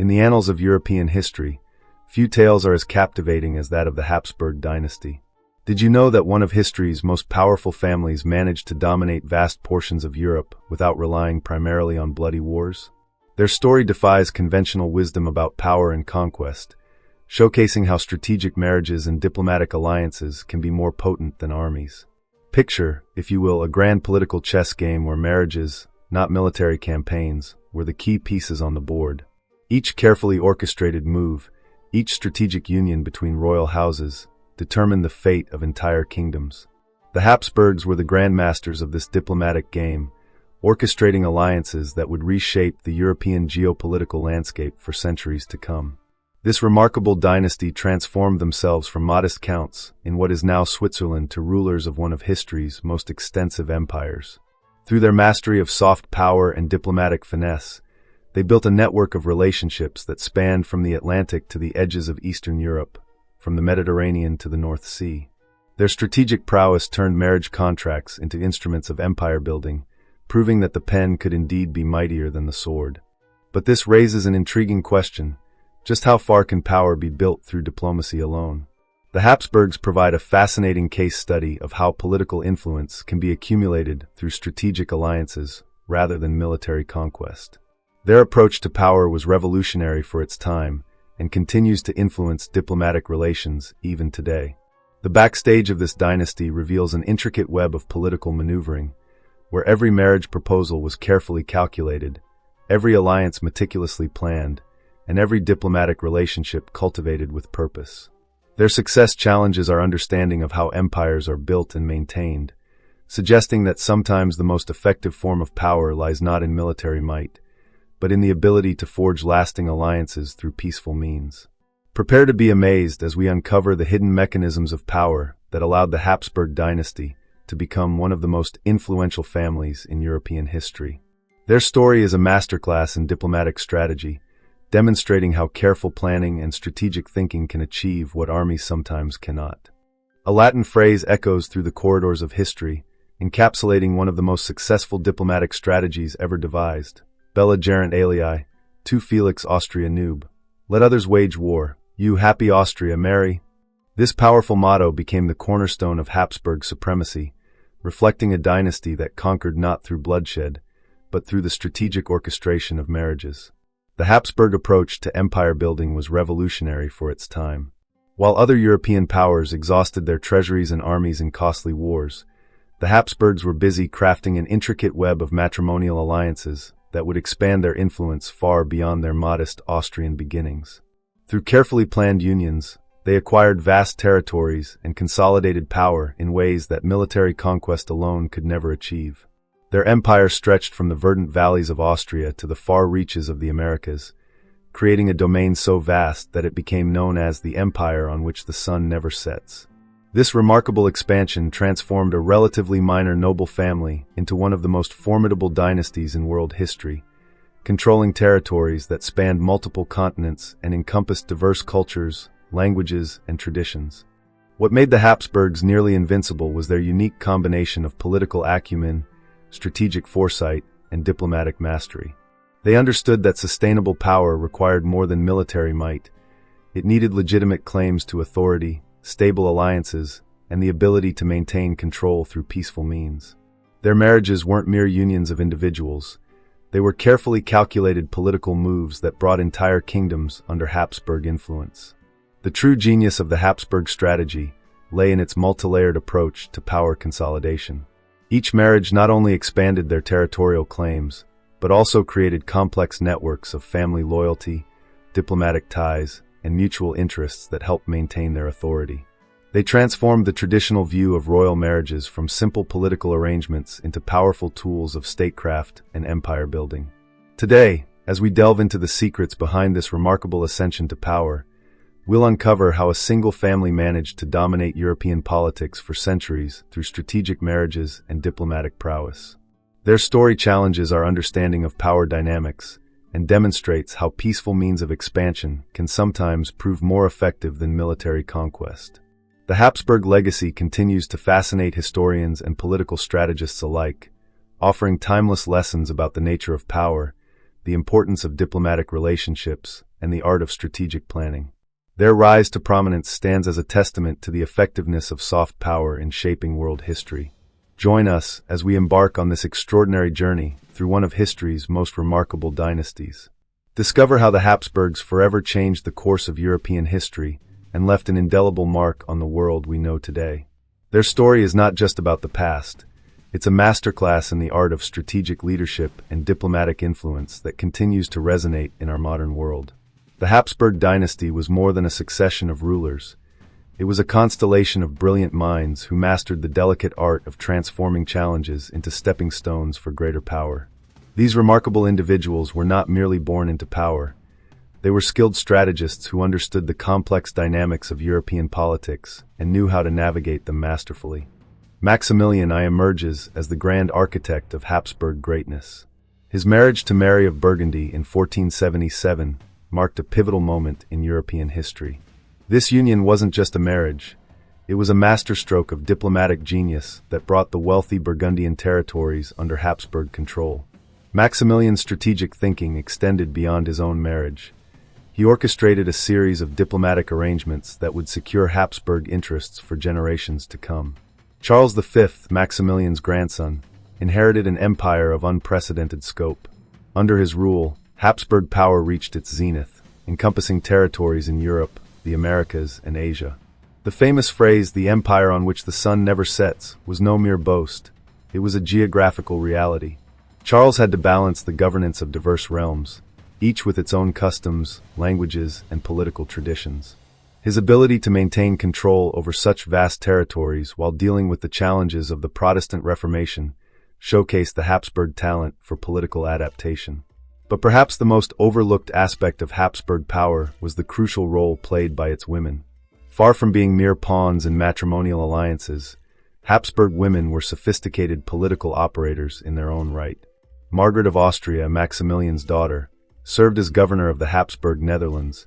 In the annals of European history, few tales are as captivating as that of the Habsburg Dynasty. Did you know that one of history's most powerful families managed to dominate vast portions of Europe without relying primarily on bloody wars? Their story defies conventional wisdom about power and conquest, showcasing how strategic marriages and diplomatic alliances can be more potent than armies. Picture, if you will, a grand political chess game where marriages, not military campaigns, were the key pieces on the board. Each carefully orchestrated move, each strategic union between royal houses, determined the fate of entire kingdoms. The Habsburgs were the grandmasters of this diplomatic game, orchestrating alliances that would reshape the European geopolitical landscape for centuries to come. This remarkable dynasty transformed themselves from modest counts in what is now Switzerland to rulers of one of history's most extensive empires. Through their mastery of soft power and diplomatic finesse, they built a network of relationships that spanned from the Atlantic to the edges of Eastern Europe, from the Mediterranean to the North Sea. Their strategic prowess turned marriage contracts into instruments of empire building, proving that the pen could indeed be mightier than the sword. But this raises an intriguing question. Just how far can power be built through diplomacy alone? The Habsburgs provide a fascinating case study of how political influence can be accumulated through strategic alliances rather than military conquest. Their approach to power was revolutionary for its time and continues to influence diplomatic relations even today. The backstage of this dynasty reveals an intricate web of political maneuvering, where every marriage proposal was carefully calculated, every alliance meticulously planned, and every diplomatic relationship cultivated with purpose. Their success challenges our understanding of how empires are built and maintained, suggesting that sometimes the most effective form of power lies not in military might, but in the ability to forge lasting alliances through peaceful means. Prepare to be amazed as we uncover the hidden mechanisms of power that allowed the Habsburg Dynasty to become one of the most influential families in European history. Their story is a masterclass in diplomatic strategy, demonstrating how careful planning and strategic thinking can achieve what armies sometimes cannot. A Latin phrase echoes through the corridors of history, encapsulating one of the most successful diplomatic strategies ever devised. Bella gerent alii, tu felix Austria nube. Let others wage war, you happy Austria marry. This powerful motto became the cornerstone of Habsburg supremacy, reflecting a dynasty that conquered not through bloodshed, but through the strategic orchestration of marriages. The Habsburg approach to empire building was revolutionary for its time. While other European powers exhausted their treasuries and armies in costly wars, the Habsburgs were busy crafting an intricate web of matrimonial alliances that would expand their influence far beyond their modest Austrian beginnings. Through carefully planned unions, they acquired vast territories and consolidated power in ways that military conquest alone could never achieve. Their empire stretched from the verdant valleys of Austria to the far reaches of the Americas, creating a domain so vast that it became known as the empire on which the sun never sets. This remarkable expansion transformed a relatively minor noble family into one of the most formidable dynasties in world history, controlling territories that spanned multiple continents and encompassed diverse cultures, languages, and traditions. What made the Habsburgs nearly invincible was their unique combination of political acumen, strategic foresight, and diplomatic mastery. They understood that sustainable power required more than military might. It needed legitimate claims to authority, stable alliances, and the ability to maintain control through peaceful means. Their marriages weren't mere unions of individuals. They were carefully calculated political moves that brought entire kingdoms under Habsburg influence. The true genius of the Habsburg strategy lay in its multi-layered approach to power consolidation. Each marriage not only expanded their territorial claims, but also created complex networks of family loyalty, diplomatic ties, and mutual interests that helped maintain their authority. They transformed the traditional view of royal marriages from simple political arrangements into powerful tools of statecraft and empire building. Today, as we delve into the secrets behind this remarkable ascension to power, we'll uncover how a single family managed to dominate European politics for centuries through strategic marriages and diplomatic prowess. Their story challenges our understanding of power dynamics and demonstrates how peaceful means of expansion can sometimes prove more effective than military conquest. The Habsburg legacy continues to fascinate historians and political strategists alike, offering timeless lessons about the nature of power, the importance of diplomatic relationships, and the art of strategic planning. Their rise to prominence stands as a testament to the effectiveness of soft power in shaping world history. Join us as we embark on this extraordinary journey through one of history's most remarkable dynasties. Discover how the Habsburgs forever changed the course of European history and left an indelible mark on the world we know today. Their story is not just about the past. It's a masterclass in the art of strategic leadership and diplomatic influence that continues to resonate in our modern world. The Habsburg Dynasty was more than a succession of rulers. It was a constellation of brilliant minds who mastered the delicate art of transforming challenges into stepping stones for greater power. These remarkable individuals were not merely born into power. They were skilled strategists who understood the complex dynamics of European politics and knew how to navigate them masterfully. Maximilian I emerges as the grand architect of Habsburg greatness. His marriage to Mary of Burgundy in 1477 marked a pivotal moment in European history. This union wasn't just a marriage. It was a masterstroke of diplomatic genius that brought the wealthy Burgundian territories under Habsburg control. Maximilian's strategic thinking extended beyond his own marriage. He orchestrated a series of diplomatic arrangements that would secure Habsburg interests for generations to come. Charles V, Maximilian's grandson, inherited an empire of unprecedented scope. Under his rule, Habsburg power reached its zenith, encompassing territories in Europe, the Americas, and Asia. The famous phrase, "the empire on which the sun never sets," was no mere boast. It was a geographical reality. Charles had to balance the governance of diverse realms, each with its own customs, languages, and political traditions. His ability to maintain control over such vast territories while dealing with the challenges of the Protestant Reformation showcased the Habsburg talent for political adaptation. But perhaps the most overlooked aspect of Habsburg power was the crucial role played by its women. Far from being mere pawns in matrimonial alliances, Habsburg women were sophisticated political operators in their own right. Margaret of Austria, Maximilian's daughter, served as governor of the Habsburg Netherlands,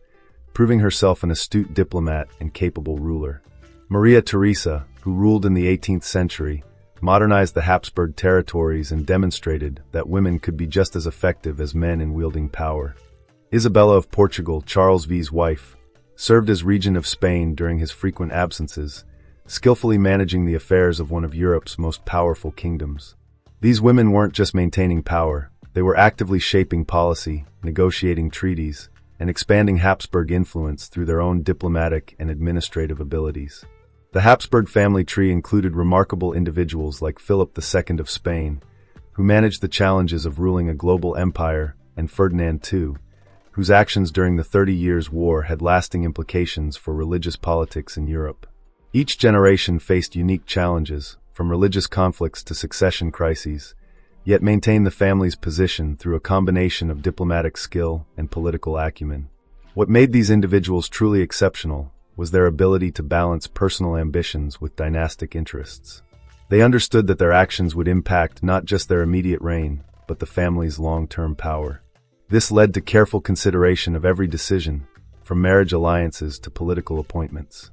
proving herself an astute diplomat and capable ruler. Maria Theresa, who ruled in the 18th century, modernized the Habsburg territories and demonstrated that women could be just as effective as men in wielding power. Isabella of Portugal, Charles V's wife, served as regent of Spain during his frequent absences, skillfully managing the affairs of one of Europe's most powerful kingdoms. These women weren't just maintaining power, they were actively shaping policy, negotiating treaties, and expanding Habsburg influence through their own diplomatic and administrative abilities. The Habsburg family tree included remarkable individuals like Philip II of Spain, who managed the challenges of ruling a global empire, and Ferdinand II, whose actions during the 30 Years' War had lasting implications for religious politics in Europe. Each generation faced unique challenges, from religious conflicts to succession crises, yet maintained the family's position through a combination of diplomatic skill and political acumen. What made these individuals truly exceptional was their ability to balance personal ambitions with dynastic interests. They understood that their actions would impact not just their immediate reign, but the family's long-term power. This led to careful consideration of every decision, from marriage alliances to political appointments.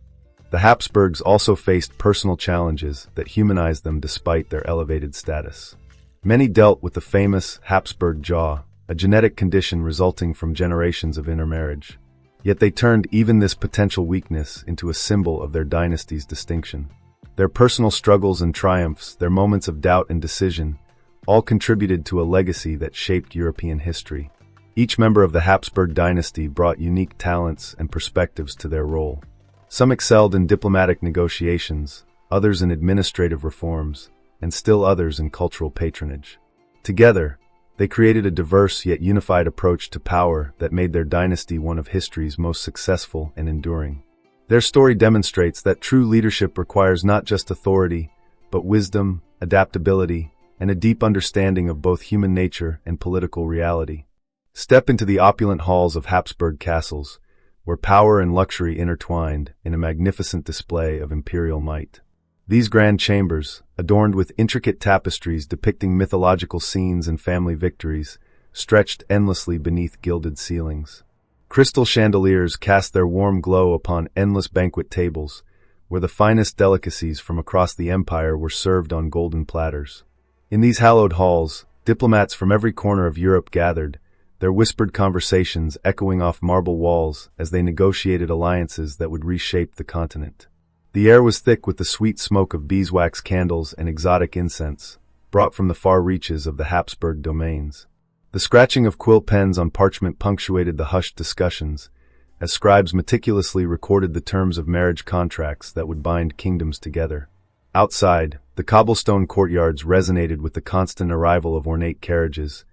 The Habsburgs also faced personal challenges that humanized them despite their elevated status. Many dealt with the famous Habsburg jaw, a genetic condition resulting from generations of intermarriage. Yet they turned even this potential weakness into a symbol of their dynasty's distinction. Their personal struggles and triumphs, their moments of doubt and decision, all contributed to a legacy that shaped European history. Each member of the Habsburg dynasty brought unique talents and perspectives to their role. Some excelled in diplomatic negotiations, others in administrative reforms, and still others in cultural patronage. Together, they created a diverse yet unified approach to power that made their dynasty one of history's most successful and enduring. Their story demonstrates that true leadership requires not just authority, but wisdom, adaptability, and a deep understanding of both human nature and political reality. Step into the opulent halls of Habsburg castles, where power and luxury intertwined in a magnificent display of imperial might. These grand chambers, adorned with intricate tapestries depicting mythological scenes and family victories, stretched endlessly beneath gilded ceilings. Crystal chandeliers cast their warm glow upon endless banquet tables, where the finest delicacies from across the empire were served on golden platters. In these hallowed halls, diplomats from every corner of Europe gathered, their whispered conversations echoing off marble walls as they negotiated alliances that would reshape the continent. The air was thick with the sweet smoke of beeswax candles and exotic incense, brought from the far reaches of the Habsburg domains. The scratching of quill pens on parchment punctuated the hushed discussions, as scribes meticulously recorded the terms of marriage contracts that would bind kingdoms together. Outside, the cobblestone courtyards resonated with the constant arrival of ornate carriages,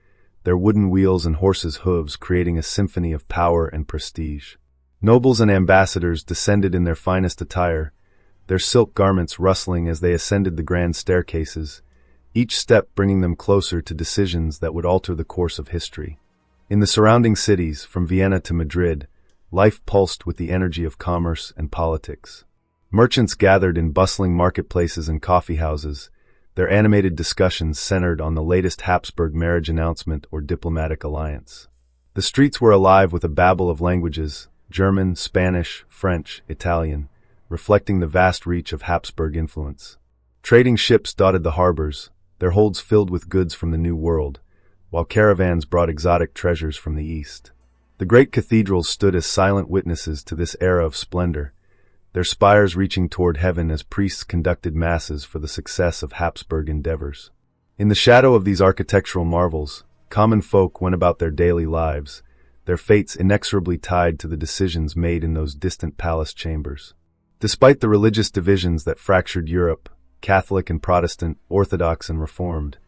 their wooden wheels and horses' hooves creating a symphony of power and prestige. Nobles and ambassadors descended in their finest attire, their silk garments rustling as they ascended the grand staircases, each step bringing them closer to decisions that would alter the course of history. In the surrounding cities, from Vienna to Madrid, life pulsed with the energy of commerce and politics. Merchants gathered in bustling marketplaces and coffeehouses, their animated discussions centered on the latest Habsburg marriage announcement or diplomatic alliance. The streets were alive with a babble of languages, German, Spanish, French, Italian, reflecting the vast reach of Habsburg influence. Trading ships dotted the harbors, their holds filled with goods from the New World, while caravans brought exotic treasures from the East. The great cathedrals stood as silent witnesses to this era of splendor, their spires reaching toward heaven as priests conducted masses for the success of Habsburg endeavors. In the shadow of these architectural marvels, common folk went about their daily lives, their fates inexorably tied to the decisions made in those distant palace chambers. Despite the religious divisions that fractured Europe, Catholic and Protestant, Orthodox and Reformed,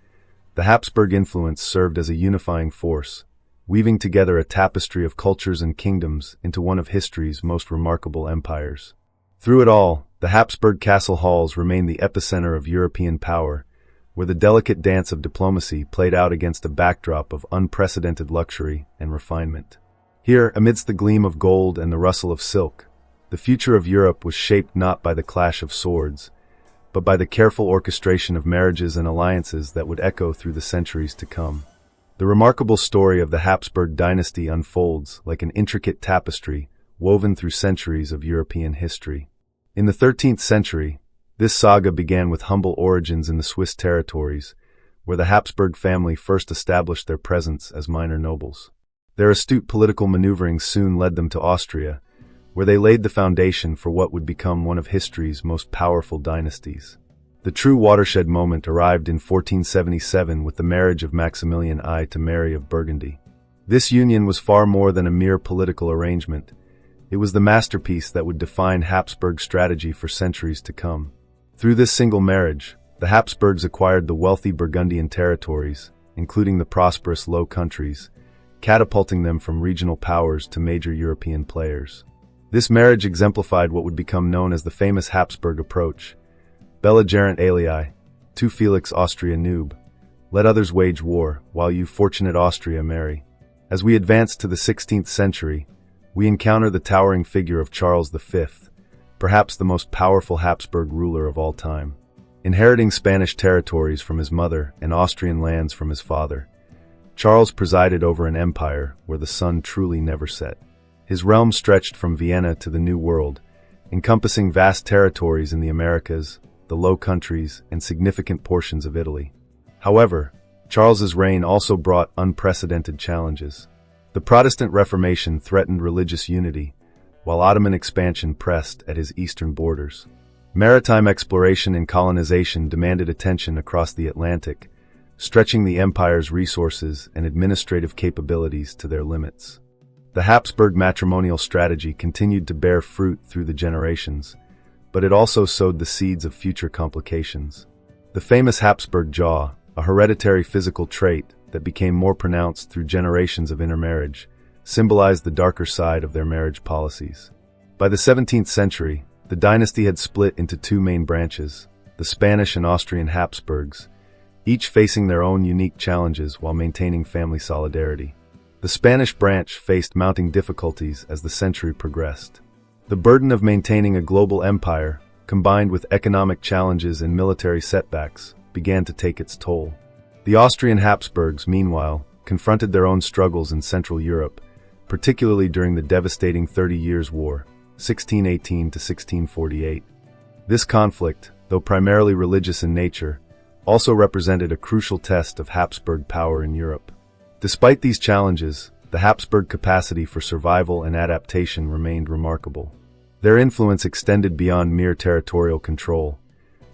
the Habsburg influence served as a unifying force, weaving together a tapestry of cultures and kingdoms into one of history's most remarkable empires. Through it all, the Habsburg castle halls remained the epicenter of European power, where the delicate dance of diplomacy played out against a backdrop of unprecedented luxury and refinement. Here, amidst the gleam of gold and the rustle of silk, the future of Europe was shaped not by the clash of swords, but by the careful orchestration of marriages and alliances that would echo through the centuries to come. The remarkable story of the Habsburg Dynasty unfolds like an intricate tapestry woven through centuries of European history. In the 13th century, this saga began with humble origins in the Swiss territories, where the Habsburg family first established their presence as minor nobles. Their astute political maneuverings soon led them to Austria, where they laid the foundation for what would become one of history's most powerful dynasties. The true watershed moment arrived in 1477 with the marriage of Maximilian I to Mary of Burgundy. This union was far more than a mere political arrangement. It was the masterpiece that would define Habsburg strategy for centuries to come. Through this single marriage, the Habsburgs acquired the wealthy Burgundian territories, including the prosperous Low Countries, catapulting them from regional powers to major European players. This marriage exemplified what would become known as the famous Habsburg approach. Belligerent alii, tu Felix Austria nube. Let others wage war, while you fortunate Austria marry. As we advance to the 16th century, we encounter the towering figure of Charles V, perhaps the most powerful Habsburg ruler of all time. Inheriting Spanish territories from his mother and Austrian lands from his father, Charles presided over an empire where the sun truly never set. His realm stretched from Vienna to the New World, encompassing vast territories in the Americas, the Low Countries, and significant portions of Italy. However, Charles's reign also brought unprecedented challenges. The Protestant Reformation threatened religious unity, while Ottoman expansion pressed at his eastern borders. Maritime exploration and colonization demanded attention across the Atlantic, stretching the empire's resources and administrative capabilities to their limits. The Habsburg matrimonial strategy continued to bear fruit through the generations, but it also sowed the seeds of future complications. The famous Habsburg jaw, a hereditary physical trait that became more pronounced through generations of intermarriage, symbolized the darker side of their marriage policies. By the 17th century, the dynasty had split into two main branches, the Spanish and Austrian Habsburgs, each facing their own unique challenges while maintaining family solidarity. The Spanish branch faced mounting difficulties as the century progressed. The burden of maintaining a global empire, combined with economic challenges and military setbacks, began to take its toll. The Austrian Habsburgs, meanwhile, confronted their own struggles in Central Europe, particularly during the devastating 30 Years' War, 1618 to 1648. This conflict, though primarily religious in nature, also represented a crucial test of Habsburg power in Europe. Despite these challenges, the Habsburg capacity for survival and adaptation remained remarkable. Their influence extended beyond mere territorial control.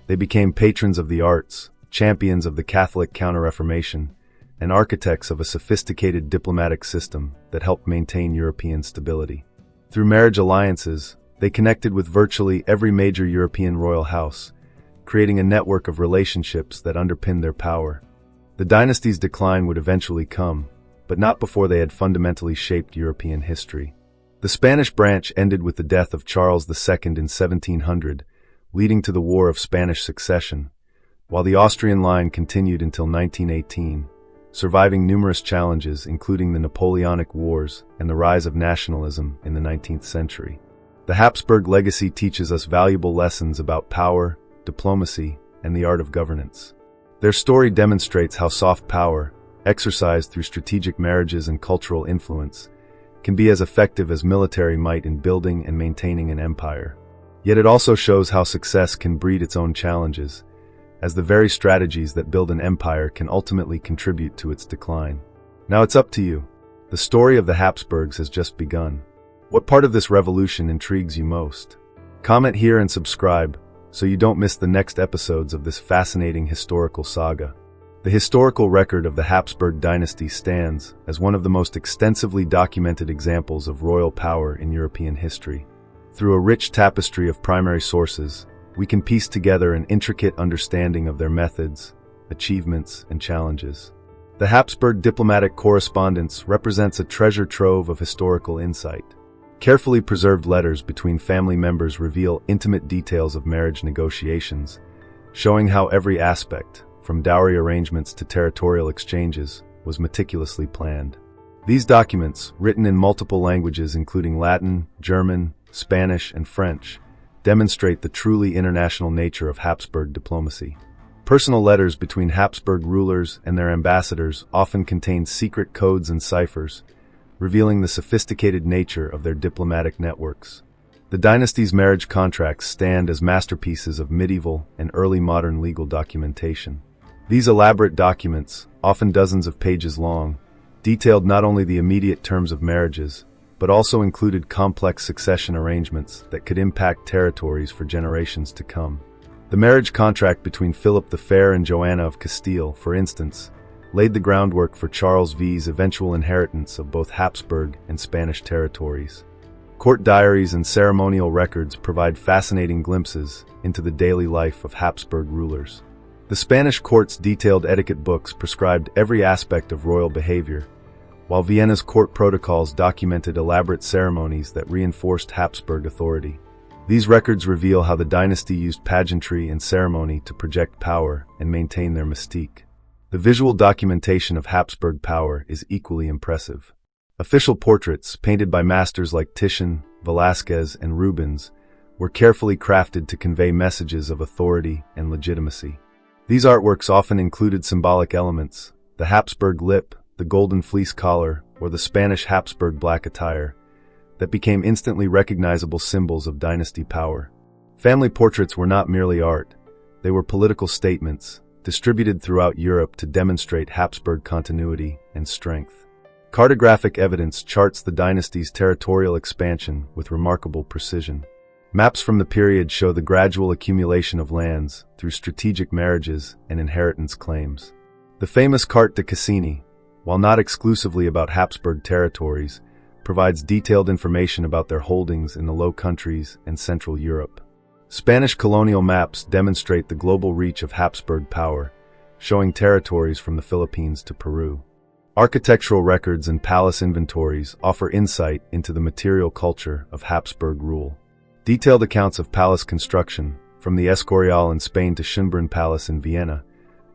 They became patrons of the arts, champions of the Catholic Counter-Reformation, and architects of a sophisticated diplomatic system that helped maintain European stability. Through marriage alliances, they connected with virtually every major European royal house, creating a network of relationships that underpinned their power. The dynasty's decline would eventually come, but not before they had fundamentally shaped European history. The Spanish branch ended with the death of Charles II in 1700, leading to the War of Spanish Succession, while the Austrian line continued until 1918, surviving numerous challenges including the Napoleonic Wars and the rise of nationalism in the 19th century. The Habsburg legacy teaches us valuable lessons about power, diplomacy, and the art of governance. Their story demonstrates how soft power, exercised through strategic marriages and cultural influence, can be as effective as military might in building and maintaining an empire. Yet it also shows how success can breed its own challenges, as the very strategies that build an empire can ultimately contribute to its decline. Now it's up to you. The story of the Habsburgs has just begun. What part of this revolution intrigues you most? Comment here and subscribe so you don't miss the next episodes of this fascinating historical saga. The historical record of the Habsburg Dynasty stands as one of the most extensively documented examples of royal power in European history. Through a rich tapestry of primary sources, we can piece together an intricate understanding of their methods, achievements, and challenges. The Habsburg diplomatic correspondence represents a treasure trove of historical insight. Carefully preserved letters between family members reveal intimate details of marriage negotiations, showing how every aspect, from dowry arrangements to territorial exchanges, was meticulously planned. These documents, written in multiple languages including Latin, German, Spanish, and French, demonstrate the truly international nature of Habsburg diplomacy. Personal letters between Habsburg rulers and their ambassadors often contain secret codes and ciphers, revealing the sophisticated nature of their diplomatic networks. The dynasty's marriage contracts stand as masterpieces of medieval and early modern legal documentation. These elaborate documents, often dozens of pages long, detailed not only the immediate terms of marriages, but also included complex succession arrangements that could impact territories for generations to come. The marriage contract between Philip the Fair and Joanna of Castile, for instance, laid the groundwork for Charles V's eventual inheritance of both Habsburg and Spanish territories. Court diaries and ceremonial records provide fascinating glimpses into the daily life of Habsburg rulers. The Spanish court's detailed etiquette books prescribed every aspect of royal behavior, while Vienna's court protocols documented elaborate ceremonies that reinforced Habsburg authority. These records reveal how the dynasty used pageantry and ceremony to project power and maintain their mystique. The visual documentation of Habsburg power is equally impressive. Official portraits, painted by masters like Titian, Velázquez, and Rubens, were carefully crafted to convey messages of authority and legitimacy. These artworks often included symbolic elements, the Habsburg lip, the golden fleece collar, or the Spanish Habsburg black attire, that became instantly recognizable symbols of dynasty power. Family portraits were not merely art, they were political statements, distributed throughout Europe to demonstrate Habsburg continuity and strength. Cartographic evidence charts the dynasty's territorial expansion with remarkable precision. Maps from the period show the gradual accumulation of lands through strategic marriages and inheritance claims. The famous Carte de Cassini, while not exclusively about Habsburg territories, provides detailed information about their holdings in the Low Countries and Central Europe. Spanish colonial maps demonstrate the global reach of Habsburg power, showing territories from the Philippines to Peru. Architectural records and palace inventories offer insight into the material culture of Habsburg rule. Detailed accounts of palace construction, from the Escorial in Spain to Schönbrunn Palace in Vienna,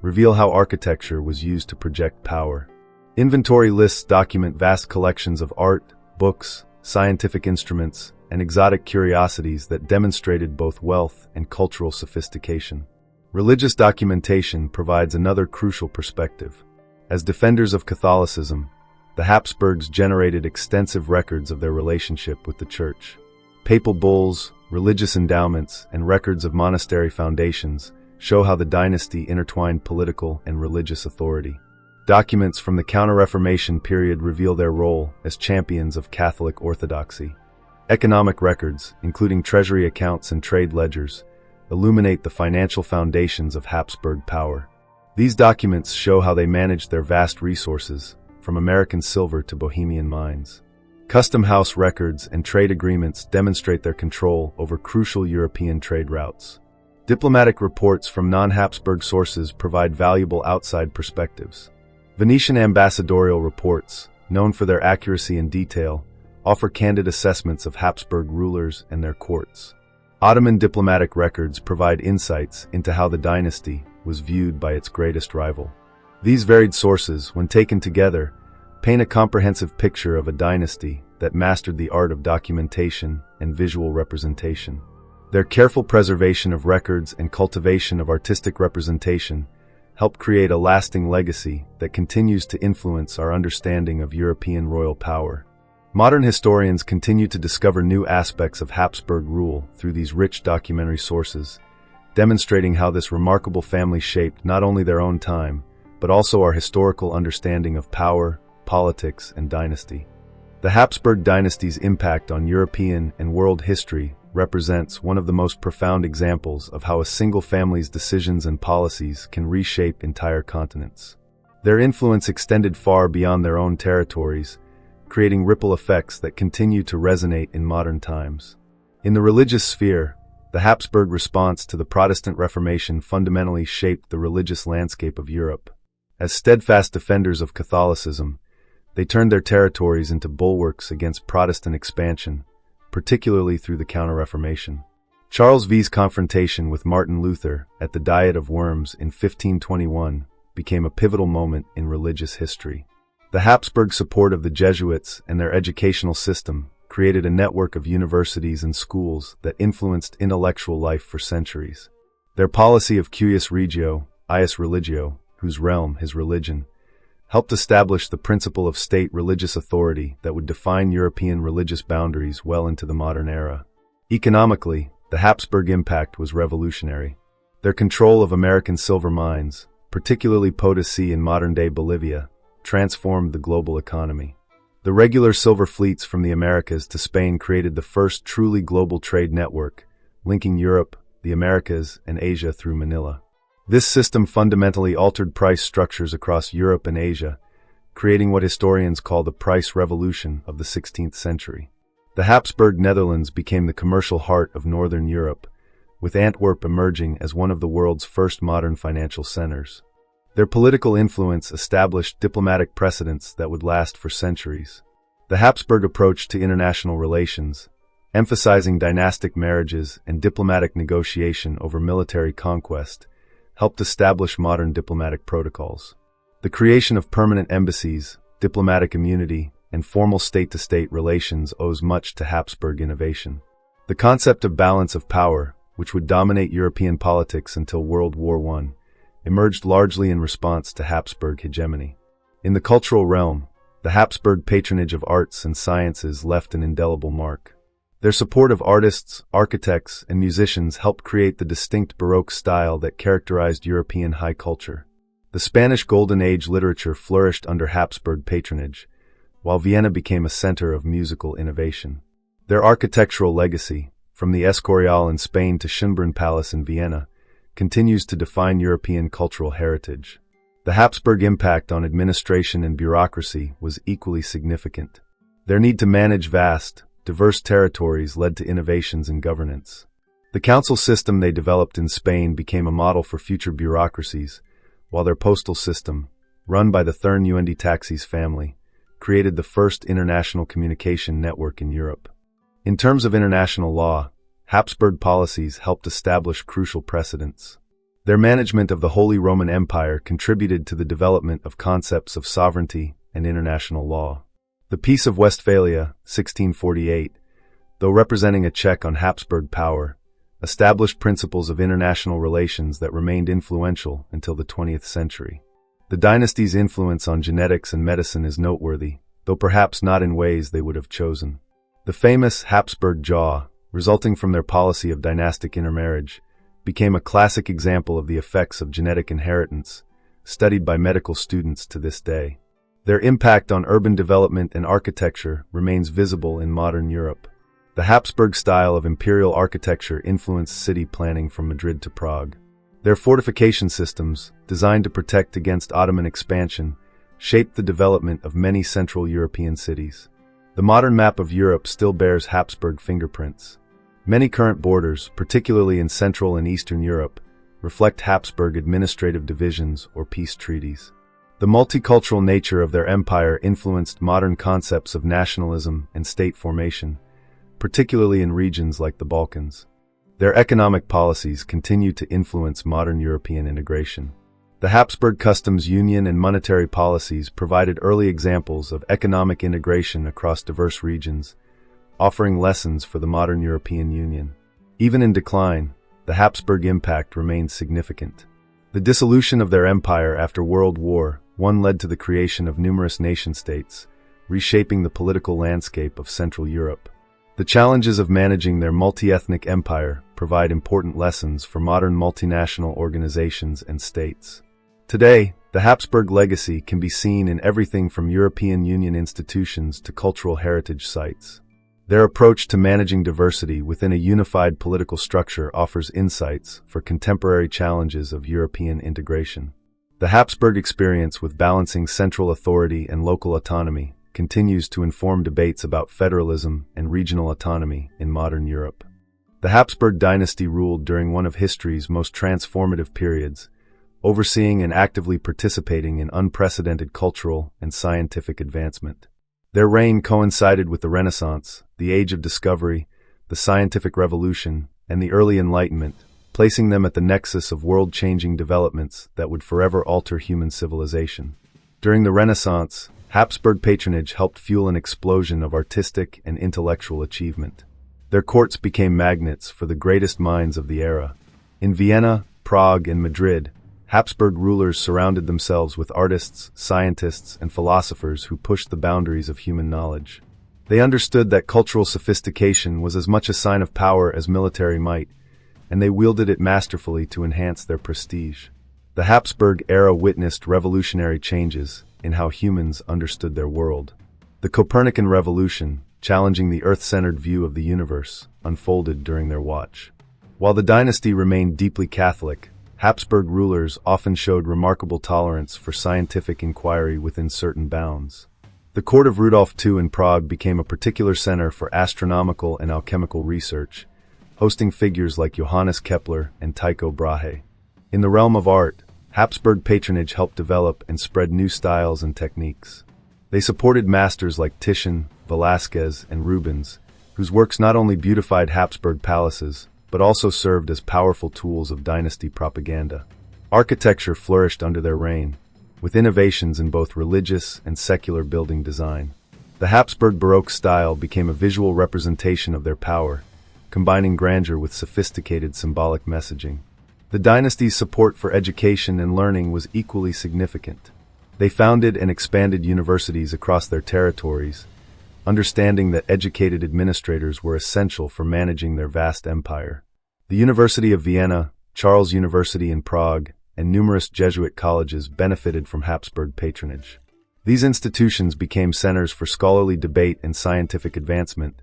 reveal how architecture was used to project power. Inventory lists document vast collections of art, books, scientific instruments, and exotic curiosities that demonstrated both wealth and cultural sophistication. Religious documentation provides another crucial perspective. As defenders of Catholicism, the Habsburgs generated extensive records of their relationship with the Church. Papal bulls, religious endowments, and records of monastery foundations show how the dynasty intertwined political and religious authority. Documents from the Counter-Reformation period reveal their role as champions of Catholic orthodoxy. Economic records, including treasury accounts and trade ledgers, illuminate the financial foundations of Habsburg power. These documents show how they managed their vast resources, from American silver to Bohemian mines. Custom house records and trade agreements demonstrate their control over crucial European trade routes. Diplomatic reports from non-Habsburg sources provide valuable outside perspectives. Venetian ambassadorial reports, known for their accuracy and detail, offer candid assessments of Habsburg rulers and their courts. Ottoman diplomatic records provide insights into how the dynasty was viewed by its greatest rival. These varied sources, when taken together, paint a comprehensive picture of a dynasty that mastered the art of documentation and visual representation. Their careful preservation of records and cultivation of artistic representation helped create a lasting legacy that continues to influence our understanding of European royal power. Modern historians continue to discover new aspects of Habsburg rule through these rich documentary sources, demonstrating how this remarkable family shaped not only their own time, but also our historical understanding of power, politics, and dynasty. The Habsburg dynasty's impact on European and world history represents one of the most profound examples of how a single family's decisions and policies can reshape entire continents. Their influence extended far beyond their own territories, creating ripple effects that continue to resonate in modern times. In the religious sphere, the Habsburg response to the Protestant Reformation fundamentally shaped the religious landscape of Europe. As steadfast defenders of Catholicism, they turned their territories into bulwarks against Protestant expansion, particularly through the Counter-Reformation. Charles V's confrontation with Martin Luther at the Diet of Worms in 1521 became a pivotal moment in religious history. The Habsburg support of the Jesuits and their educational system created a network of universities and schools that influenced intellectual life for centuries. Their policy of cuius regio, ius religio, whose realm, his religion, helped establish the principle of state religious authority that would define European religious boundaries well into the modern era. Economically, the Habsburg impact was revolutionary. Their control of American silver mines, particularly Potosi in modern-day Bolivia, transformed the global economy. The regular silver fleets from the Americas to Spain created the first truly global trade network, linking Europe, the Americas, and Asia through Manila. This system fundamentally altered price structures across Europe and Asia, creating what historians call the price revolution of the 16th century. The Habsburg Netherlands became the commercial heart of Northern Europe, with Antwerp emerging as one of the world's first modern financial centers. Their political influence established diplomatic precedents that would last for centuries. The Habsburg approach to international relations, emphasizing dynastic marriages and diplomatic negotiation over military conquest, helped establish modern diplomatic protocols. The creation of permanent embassies, diplomatic immunity, and formal state-to-state relations owes much to Habsburg innovation. The concept of balance of power, which would dominate European politics until World War I, emerged largely in response to Habsburg hegemony. In the cultural realm, the Habsburg patronage of arts and sciences left an indelible mark. Their support of artists, architects, and musicians helped create the distinct Baroque style that characterized European high culture. The Spanish Golden Age literature flourished under Habsburg patronage, while Vienna became a center of musical innovation. Their architectural legacy, from the Escorial in Spain to Schönbrunn Palace in Vienna, continues to define European cultural heritage. The Habsburg impact on administration and bureaucracy was equally significant. Their need to manage vast, diverse territories led to innovations in governance. The council system they developed in Spain became a model for future bureaucracies, while their postal system, run by the Thurn-Uendi-Taxis family, created the first international communication network in Europe. In terms of international law, Habsburg policies helped establish crucial precedents. Their management of the Holy Roman Empire contributed to the development of concepts of sovereignty and international law. The Peace of Westphalia, 1648, though representing a check on Habsburg power, established principles of international relations that remained influential until the 20th century. The dynasty's influence on genetics and medicine is noteworthy, though perhaps not in ways they would have chosen. The famous Habsburg jaw, resulting from their policy of dynastic intermarriage, became a classic example of the effects of genetic inheritance, studied by medical students to this day. Their impact on urban development and architecture remains visible in modern Europe. The Habsburg style of imperial architecture influenced city planning from Madrid to Prague. Their fortification systems, designed to protect against Ottoman expansion, shaped the development of many Central European cities. The modern map of Europe still bears Habsburg fingerprints. Many current borders, particularly in Central and Eastern Europe, reflect Habsburg administrative divisions or peace treaties. The multicultural nature of their empire influenced modern concepts of nationalism and state formation, particularly in regions like the Balkans. Their economic policies continue to influence modern European integration. The Habsburg customs union and monetary policies provided early examples of economic integration across diverse regions, offering lessons for the modern European Union. Even in decline, the Habsburg impact remained significant. The dissolution of their empire after World War I led to the creation of numerous nation-states, reshaping the political landscape of Central Europe. The challenges of managing their multi-ethnic empire provide important lessons for modern multinational organizations and states. Today, the Habsburg legacy can be seen in everything from European Union institutions to cultural heritage sites. Their approach to managing diversity within a unified political structure offers insights for contemporary challenges of European integration. The Habsburg experience with balancing central authority and local autonomy continues to inform debates about federalism and regional autonomy in modern Europe. The Habsburg Dynasty ruled during one of history's most transformative periods, overseeing and actively participating in unprecedented cultural and scientific advancement. Their reign coincided with the Renaissance, the Age of Discovery, the Scientific Revolution, and the Early Enlightenment, placing them at the nexus of world-changing developments that would forever alter human civilization. During the Renaissance, Habsburg patronage helped fuel an explosion of artistic and intellectual achievement. Their courts became magnets for the greatest minds of the era. In Vienna, Prague, and Madrid, Habsburg rulers surrounded themselves with artists, scientists, and philosophers who pushed the boundaries of human knowledge. They understood that cultural sophistication was as much a sign of power as military might, and they wielded it masterfully to enhance their prestige. The Habsburg era witnessed revolutionary changes in how humans understood their world. The Copernican revolution, challenging the Earth-centered view of the universe, unfolded during their watch. While the dynasty remained deeply Catholic, Habsburg rulers often showed remarkable tolerance for scientific inquiry within certain bounds. The court of Rudolf II in Prague became a particular center for astronomical and alchemical research, hosting figures like Johannes Kepler and Tycho Brahe. In the realm of art, Habsburg patronage helped develop and spread new styles and techniques. They supported masters like Titian, Velázquez, and Rubens, whose works not only beautified Habsburg palaces, but also served as powerful tools of dynasty propaganda. Architecture flourished under their reign, with innovations in both religious and secular building design. The Habsburg Baroque style became a visual representation of their power, combining grandeur with sophisticated symbolic messaging. The dynasty's support for education and learning was equally significant. They founded and expanded universities across their territories, understanding that educated administrators were essential for managing their vast empire. The University of Vienna, Charles University in Prague, and numerous Jesuit colleges benefited from Habsburg patronage. These institutions became centers for scholarly debate and scientific advancement,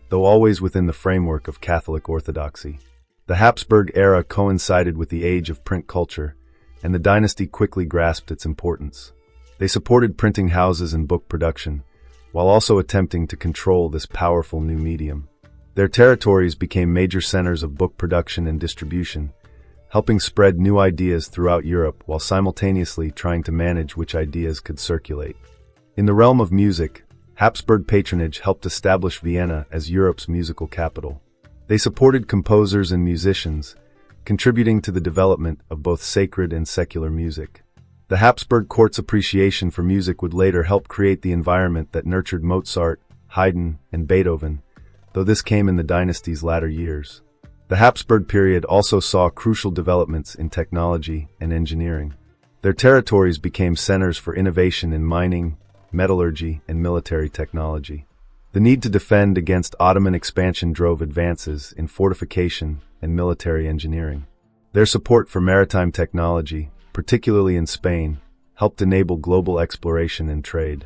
though always within the framework of Catholic orthodoxy. The Habsburg era coincided with the age of print culture, and the dynasty quickly grasped its importance. They supported printing houses and book production, while also attempting to control this powerful new medium. Their territories became major centers of book production and distribution, helping spread new ideas throughout Europe while simultaneously trying to manage which ideas could circulate. In the realm of music, Habsburg patronage helped establish Vienna as Europe's musical capital. They supported composers and musicians, contributing to the development of both sacred and secular music. The Habsburg court's appreciation for music would later help create the environment that nurtured Mozart, Haydn, and Beethoven, though this came in the dynasty's latter years. The Habsburg period also saw crucial developments in technology and engineering. Their territories became centers for innovation in mining, metallurgy, and military technology. The need to defend against Ottoman expansion drove advances in fortification and military engineering. Their support for maritime technology, particularly in Spain, helped enable global exploration and trade.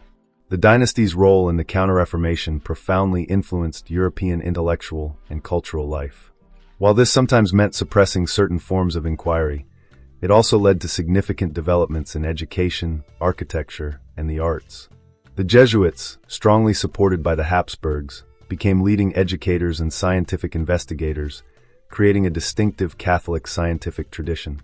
The dynasty's role in the Counter-Reformation profoundly influenced European intellectual and cultural life. While this sometimes meant suppressing certain forms of inquiry, it also led to significant developments in education, architecture, and the arts. The Jesuits, strongly supported by the Habsburgs, became leading educators and scientific investigators, creating a distinctive Catholic scientific tradition.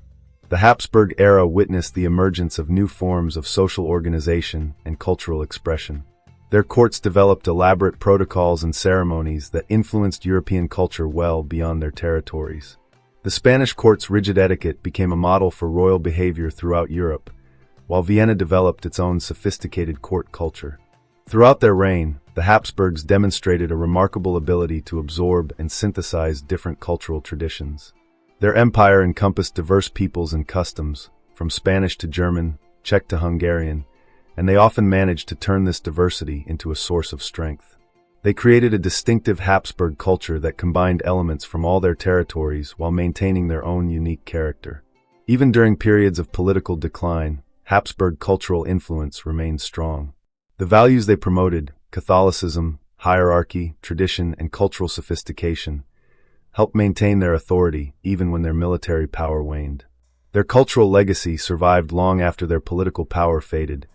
The Habsburg era witnessed the emergence of new forms of social organization and cultural expression. Their courts developed elaborate protocols and ceremonies that influenced European culture well beyond their territories. The Spanish court's rigid etiquette became a model for royal behavior throughout Europe, while Vienna developed its own sophisticated court culture. Throughout their reign, the Habsburgs demonstrated a remarkable ability to absorb and synthesize different cultural traditions. Their empire encompassed diverse peoples and customs, from Spanish to German, Czech to Hungarian, and they often managed to turn this diversity into a source of strength. They created a distinctive Habsburg culture that combined elements from all their territories while maintaining their own unique character. Even during periods of political decline, Habsburg cultural influence remained strong. The values they promoted, Catholicism, hierarchy, tradition, and cultural sophistication, helped maintain their authority even when their military power waned. Their cultural legacy survived long after their political power faded,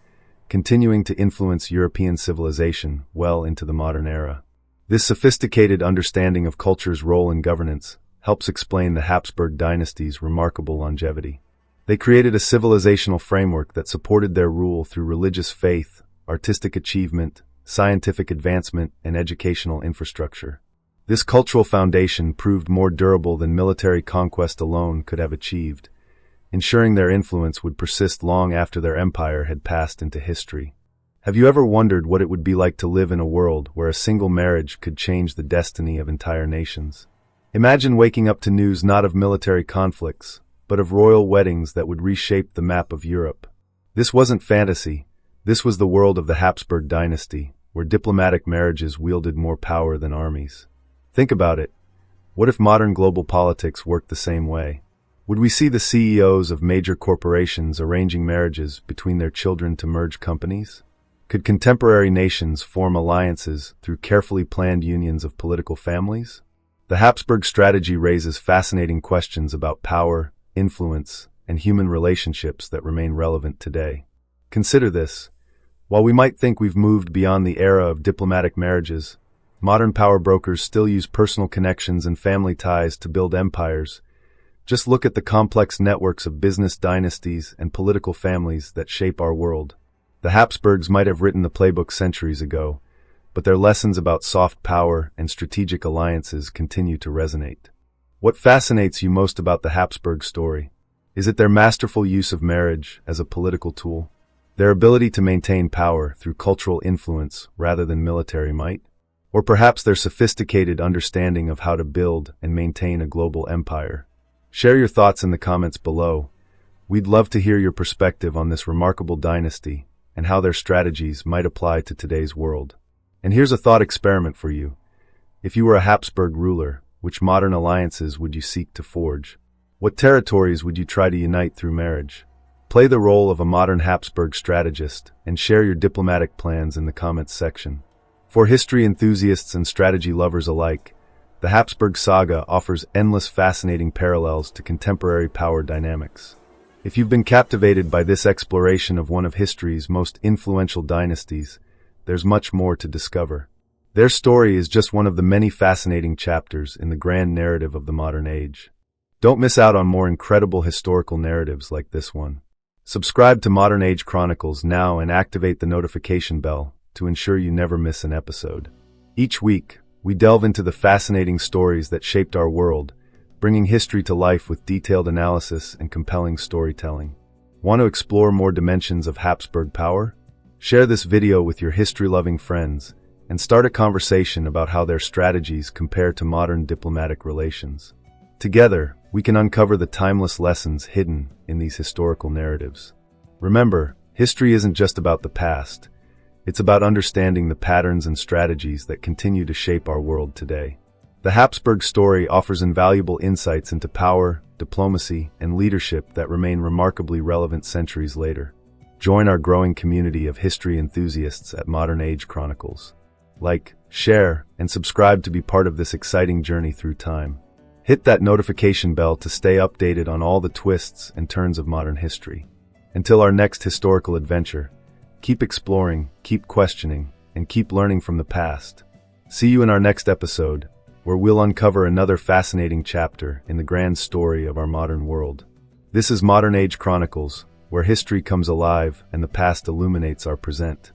continuing to influence European civilization well into the modern era. This sophisticated understanding of culture's role in governance helps explain the Habsburg Dynasty's remarkable longevity. They created a civilizational framework that supported their rule through religious faith, artistic achievement, scientific advancement, and educational infrastructure. This cultural foundation proved more durable than military conquest alone could have achieved, ensuring their influence would persist long after their empire had passed into history. Have you ever wondered what it would be like to live in a world where a single marriage could change the destiny of entire nations? Imagine waking up to news not of military conflicts, but of royal weddings that would reshape the map of Europe. This wasn't fantasy. This was the world of the Habsburg Dynasty, where diplomatic marriages wielded more power than armies. Think about it. What if modern global politics worked the same way? Would we see the CEOs of major corporations arranging marriages between their children to merge companies? Could contemporary nations form alliances through carefully planned unions of political families? The Habsburg strategy raises fascinating questions about power, influence, and human relationships that remain relevant today. Consider this. While we might think we've moved beyond the era of diplomatic marriages, modern power brokers still use personal connections and family ties to build empires. Just look at the complex networks of business dynasties and political families that shape our world. The Habsburgs might have written the playbook centuries ago, but their lessons about soft power and strategic alliances continue to resonate. What fascinates you most about the Habsburg story? Is it their masterful use of marriage as a political tool? Their ability to maintain power through cultural influence rather than military might? Or perhaps their sophisticated understanding of how to build and maintain a global empire? Share your thoughts in the comments below. We'd love to hear your perspective on this remarkable dynasty and how their strategies might apply to today's world. And here's a thought experiment for you. If you were a Habsburg ruler, which modern alliances would you seek to forge? What territories would you try to unite through marriage? Play the role of a modern Habsburg strategist and share your diplomatic plans in the comments section. For history enthusiasts and strategy lovers alike, the Habsburg saga offers endless fascinating parallels to contemporary power dynamics. If you've been captivated by this exploration of one of history's most influential dynasties, there's much more to discover. Their story is just one of the many fascinating chapters in the grand narrative of the modern age. Don't miss out on more incredible historical narratives like this one. Subscribe to Modern Age Chronicles now and activate the notification bell to ensure you never miss an episode. Each week, we delve into the fascinating stories that shaped our world, bringing history to life with detailed analysis and compelling storytelling. Want to explore more dimensions of Habsburg power? Share this video with your history-loving friends and start a conversation about how their strategies compare to modern diplomatic relations. Together, we can uncover the timeless lessons hidden in these historical narratives. Remember, history isn't just about the past. It's about understanding the patterns and strategies that continue to shape our world today. The Habsburg story offers invaluable insights into power, diplomacy, and leadership that remain remarkably relevant centuries later. Join our growing community of history enthusiasts at Modern Age Chronicles. Like, share, and subscribe to be part of this exciting journey through time. Hit that notification bell to stay updated on all the twists and turns of modern history. Until our next historical adventure, keep exploring, keep questioning, and keep learning from the past. See you in our next episode, where we'll uncover another fascinating chapter in the grand story of our modern world. This is Modern Age Chronicles, where history comes alive and the past illuminates our present.